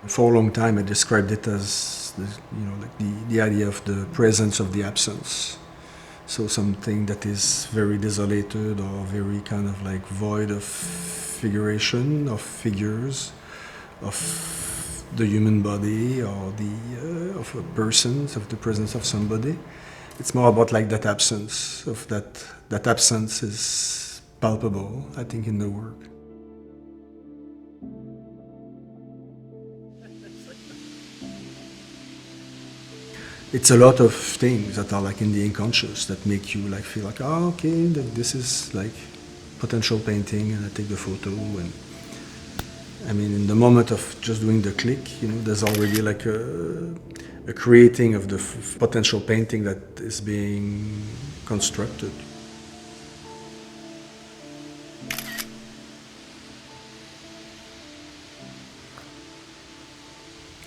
For a long time, I described it as the idea of the presence of the absence. So something that is very desolated or very kind of like void of figuration, of figures, of the human body or of a person, of the presence of somebody. It's more about like that absence of that absence is palpable, I think, in the work. It's a lot of things that are like in the unconscious that make you like feel like, oh, okay, this is like potential painting, and I take the photo. And I mean, in the moment of just doing the click, there's already like a creating of the potential painting that is being constructed.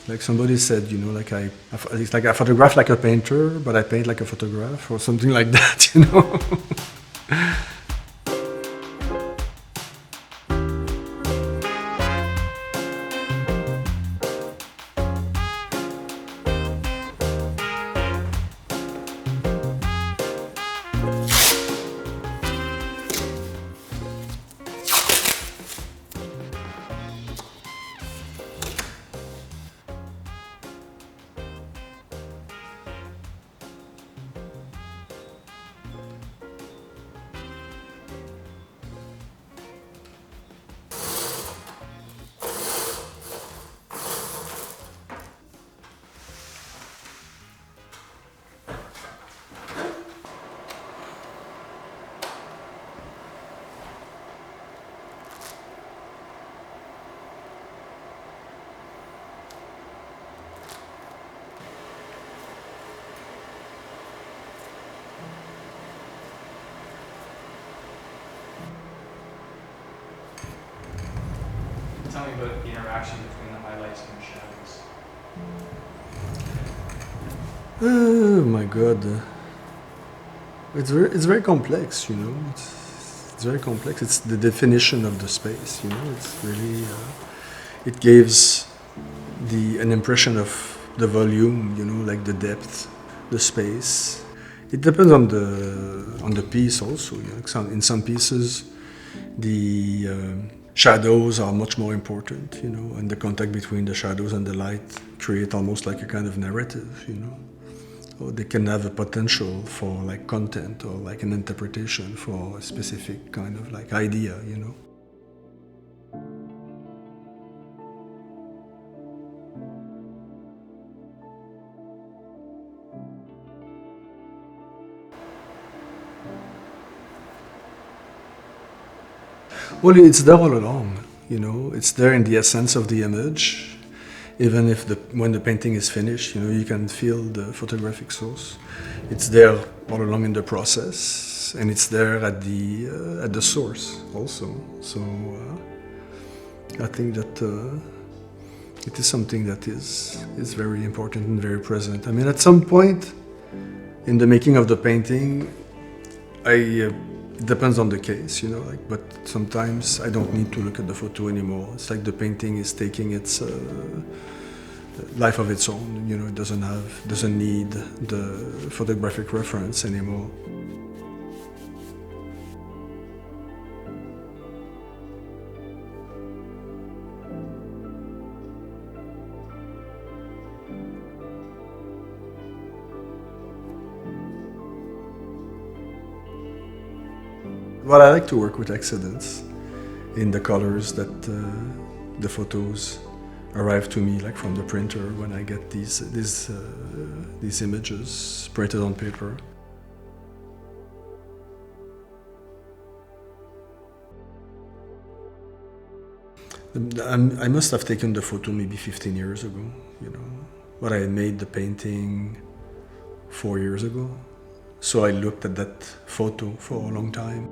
Like somebody said, it's like I photograph like a painter, but I paint like a photograph, or something like that. Tell me about the interaction between the highlights and the shadows. Oh my God. It's very complex, It's very complex. It's the definition of the space, It's really, it gives an impression of the volume, like the depth, the space. It depends on the piece also. In some pieces, the shadows are much more important, and the contact between the shadows and the light create almost like a kind of narrative. Or they can have a potential for like content or like an interpretation for a specific kind of like idea. Well, it's there all along, It's there in the essence of the image. Even if when the painting is finished, you can feel the photographic source. It's there all along in the process, and it's there at the source also. So I think that it is something that is very important and very present. I mean, at some point in the making of the painting, it depends on the case, but sometimes I don't need to look at the photo anymore. It's like the painting is taking its life of its own. It doesn't need the photographic reference anymore. Well, I like to work with accidents in the colors that the photos arrive to me, like from the printer, when I get these images printed on paper. I must have taken the photo maybe 15 years ago, but I made the painting 4 years ago. So I looked at that photo for a long time.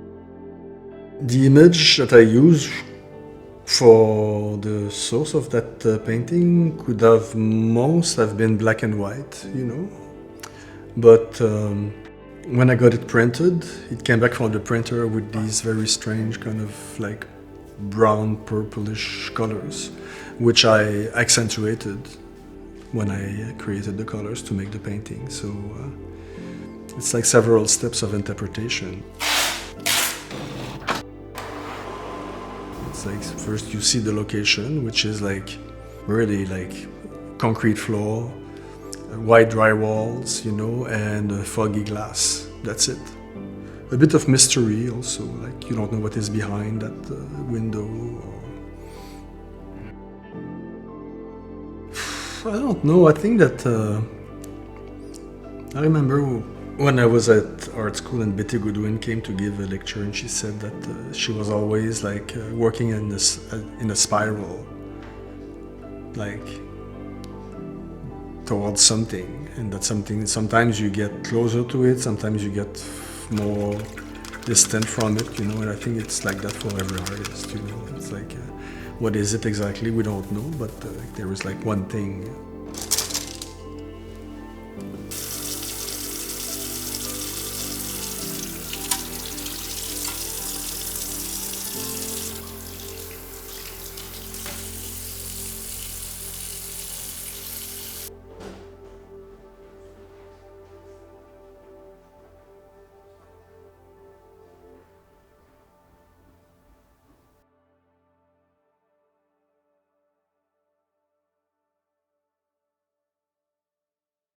The image that I use for the source of that painting could have most have been black and white, But when I got it printed, it came back from the printer with these very strange kind of like brown, purplish colors, which I accentuated when I created the colors to make the painting. So it's like several steps of interpretation. It's like first you see the location, which is like really like concrete floor, white dry walls, you know, and foggy glass. That's it. A bit of mystery also, like you don't know what is behind that window. I don't know. I think that I remember when I was at art school and Betty Goodwin came to give a lecture, and she said that she was always like working in a spiral, like towards something, and that something sometimes you get closer to it, sometimes you get more distant from it, you know. And I think it's like that for every artist, you know. It's like what is it exactly? We don't know, but there is like one thing